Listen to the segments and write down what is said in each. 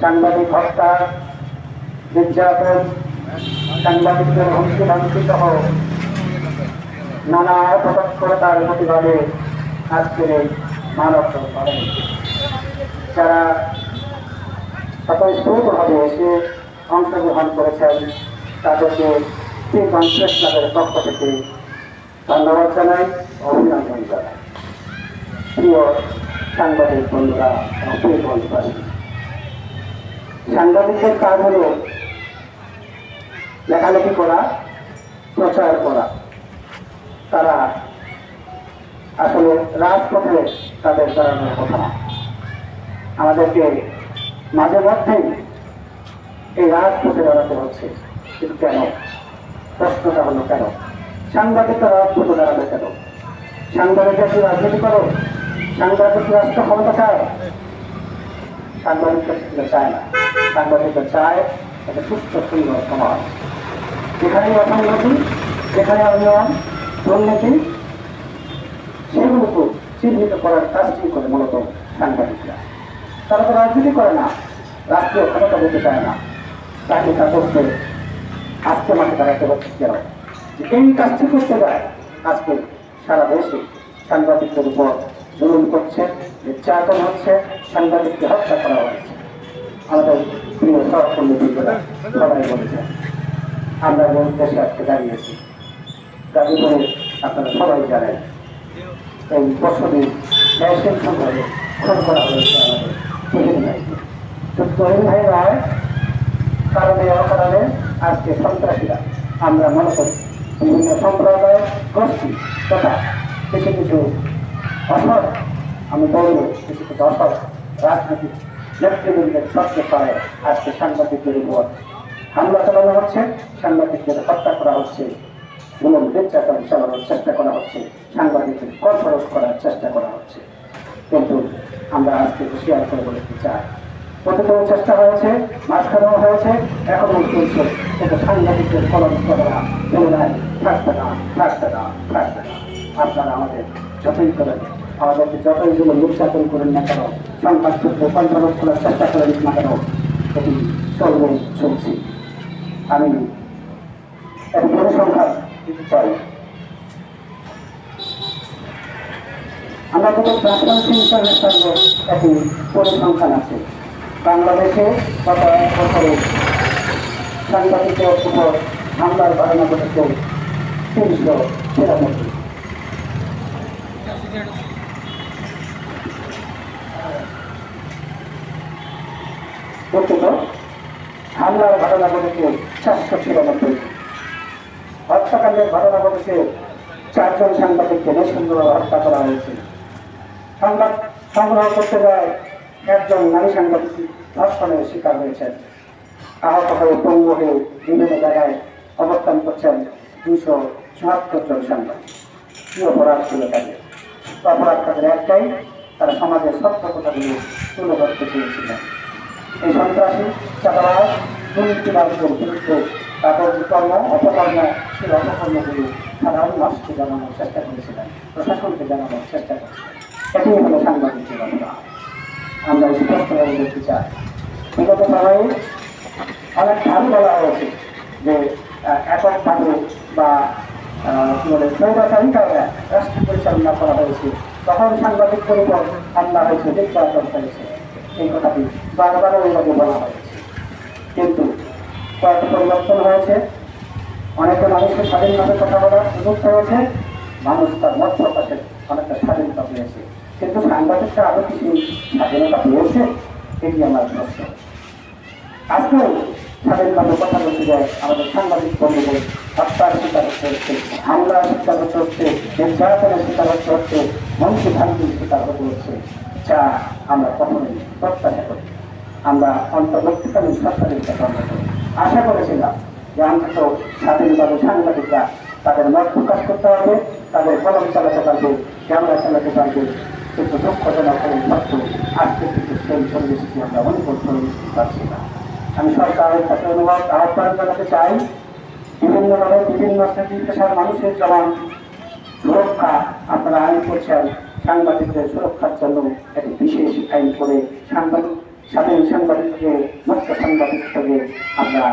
সাংবাদিক হত্যা, নির্যাতন, সাংবাদিকদের হুমকি ধামকি সহ নানা অপতৎপরতার প্রতিবাদে আজকের এই মানব পালন, যারা স্বতঃস্ফূর্তভাবে এসে অংশগ্রহণ করেছেন তাদেরকে প্রেস ক্লাবের পক্ষ থেকে ধন্যবাদ জানাই, অভিনন্দন জানাই। প্রিয় সাংবাদিক বন্ধুরা, প্রিয় বন্ধুরা, সাংবাদিকদের কাজ হল লেখালেখি করা, প্রচার করা। তারা আসলে রাজপথে তাদের দাঁড়ানোর কথা না। আমাদেরকে মাঝে মধ্যেই এই রাজপথে দাঁড়াতে হচ্ছে, কিন্তু কেন? প্রশ্নটা হলো কেন সাংবাদিকরা রাজপথে দাঁড়াবে কেন? সাংবাদিকরা কি রাজনীতি করো? সাংবাদিক রাষ্ট্র ক্ষমতা চায়? সাংবাদিকরা সেগুলো চায় না। সাংবাদিকরা চায় একটা সুস্থ সুন্দর সমাজ, যেখানে অসংগতি, যেখানে অনিয়ম, দুর্নীতি, সেগুলোকে চিহ্নিত করার কাজটি করে মূলত সাংবাদিকরা। তারা তো রাজনীতি করে না, রাষ্ট্রীয় ক্ষমতা দিতে চায় না। তাকে তা করতে আজকে মাঠে দাঁড়াতে হচ্ছে কেন? এই কাজটি করতে যায় আজকে সারা দেশে সাংবাদিকদের উপর জুলুম করছে, নির্যাতন হচ্ছে, সাংবাদিককে হত্যা করা হয়েছে। আমাদের প্রিয় সহকর্মীরা সবাই বলেছেন আমরা কোন দেশে আজকে দাঁড়িয়েছি। গাজীপুরে আপনারা সবাই জানেন এই বছরের ন্যাশনাল সংগ্রামে খুন করা হয়েছে আমাদের তহিন ভাইকে। তো তহিন ভাই নয়, কারণে অকারণে আজকে সন্ত্রাসীরা, আমরা মনে করি বিভিন্ন সম্প্রদায়ের গোষ্ঠী তথা কিছু কিছু অসৎ, আমি বলব কিছু কিছু অসৎ রাজনৈতিক নেতৃবৃন্দের শর্তে পায় আজকে সাংবাদিকদের উপর হামলা চালানো হচ্ছে, সাংবাদিকদের হত্যা করা হচ্ছে, জুলুম নির্যাতন চালানোর চেষ্টা করা হচ্ছে, সাংবাদিকদের কঠোর করার চেষ্টা করা হচ্ছে। কিন্তু আমরা আজকে শেয়ার করে বলতে চাই, প্রতিদিন চেষ্টা হয়েছে, মাঝখানেও হয়েছে, এখনও চলছে, কিন্তু সাংবাদিকদের কলম করা পুনরায় থাকবে না, থাকবে না, থাকবে না। আপনারা আমাদের যতই করেন, আমাদেরকে যতই যেন নির্যাতন করেন না কেন, সংবাদপত্র কন্ট্রোল করার চেষ্টা করেন না কেন, এটি চলবে, চলছে। আমি একটি পরিসংখ্যান দিতে চাই। আমরা কিন্তু ট্রান্সপারেন্সি ইন্টারন্যাশনাল একটি পরিসংখ্যান আছে। বাংলাদেশে গত 1 বছরে সাংবাদিকদের উপর হামলার ঘটনা ঘটেছে 393। দুঃখিত, হামলার ঘটনা ঘটেছে 496। হত্যাকাণ্ডের ঘটনা ঘটেছে 4 জন সাংবাদিককে নৃশংসভাবে হত্যা করা হয়েছে। সংবাদ সংগ্রহ করতে যায় 1 জন নারী সাংবাদিক ধর্ষণের শিকার হয়েছেন। আহত হয়ে পঙ্গু হয়ে বিভিন্ন জায়গায় অবস্থান করছেন 274 জন সাংবাদিক। কি অপরাধ ছিল তাদের? অপরাধ তাদের একটাই, তারা সমাজের সত্য কথাগুলো তুলে ধরতে চেয়েছিলেন। এই সন্ত্রাসী, চাঁদাবাজ, দুর্নীতিবাজদের বিরুদ্ধে তাদের যে কর্ম, অপকর্ম, সেই অপকর্মগুলো সাধারণ মানুষকে জানানোর চেষ্টা করেছিলেন, প্রশাসনকে জানানোর চেষ্টা করেছিলেন। এটি হলো সাংবাদিকদের অপরাধ। আমরা স্পষ্টভাবে বলতে চাই, বিগত সময়ে অনেক ভালো বলা হয়েছে যে এককভাবে বা কি বলে স্বৈরাচারী কারণে রাষ্ট্র পরিচালনা করা হয়েছে, তখন সাংবাদিকদের উপর হামলা হয়েছে, নির্যাতন হয়েছে। এই কথাটি বারবার ওইভাবে বলা হয়েছে। কিন্তু কয়েকটা পরিবর্তন হয়েছে, অনেকে মানুষের স্বাধীনভাবে কথা বলার সুযোগ হয়েছে, মানুষ তার মত প্রকাশের অনেকটা স্বাধীনতা পেয়েছে। কিন্তু সাংবাদিকরা আরো কিছু স্বাধীনতা পেয়েছে, এটি আমার প্রশ্ন। আজকেও স্বাধীনভাবে কথা বলতে যায় আমাদের সাংবাদিক বন্ধুদের হত্যার শিকার হচ্ছে, হামলার শিকার হতে হচ্ছে, নির্যাতনের শিকার হতে হচ্ছে, মন্ত্রী ভান্তির শিকার হতে হচ্ছে, যা আমরা কখনোই প্রত্যাশা করি। আমরা অন্তর্বর্তীকালীন সরকারের কাছে আশা করেছিলাম যে অন্তত স্বাধীনভাবে সাংবাদিকরা তাদের মত প্রকাশ করতে পারবে, তাদের কলম চালাতে পারবে, ক্যামেরা চালাতে পারবে। কিন্তু দুঃখজনক এই সত্য আজকে কিন্তু সেই পরিবেশটি আমরা অনুভব করে বুঝতে পারছি না। আমি সরকারের কাছে আহ্বান জানাতে চাই, বিভিন্নভাবে বিভিন্ন শ্রেণী পেশার মানুষের যেমন সুরক্ষা আপনারা আইন করছেন, সাংবাদিকদের সুরক্ষার জন্য একটি বিশেষ আইন করে স্বাধীন সাংবাদিককে আমরা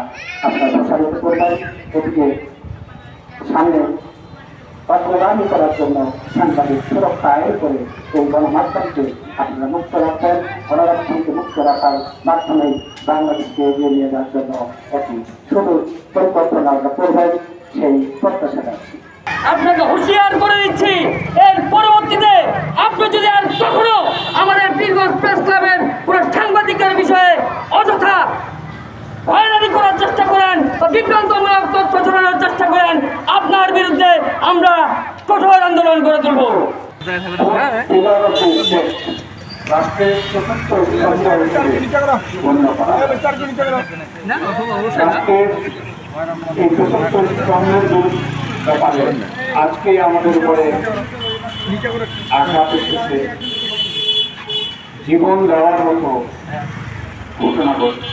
আপনার প্রসারিত করবেন। এটিকে সামনে অগ্রগামী করার জন্য সাংবাদিক সুরক্ষা আইন করে এই গণমাধ্যমকে আপনারা মুক্ত রাখবেন। গণমাধ্যমকে মুক্ত রাখার মাধ্যমে বাংলাদেশকে এগিয়ে নিয়ে যাওয়ার জন্য একটি সুদূর পরিকল্পনা আমরা করবেন, সেই প্রত্যাশা রাখছি। আপনাকে হুঁশিয়ার করে দিচ্ছি, এর পরবর্তীতে আপনি যদি আর কখনো আমাদের পীরগঞ্জ প্রেস ক্লাবের পুরো সাংবাদিকের বিষয়ে অযথা হয়রানি করার চেষ্টা করেন বা বিভ্রান্তমূলক তথ্য ছড়ানোর চেষ্টা করেন, আপনার বিরুদ্ধে আমরা কঠোর আন্দোলন করে তুলব। রাষ্ট্রের চতুর্থ এই চতুর্থ স্তম্ভের ব্যাপারে আজকে আমাদের উপরে আঘাত এসেছে, জীবন দেওয়ার মতো ঘটনা ঘটছে।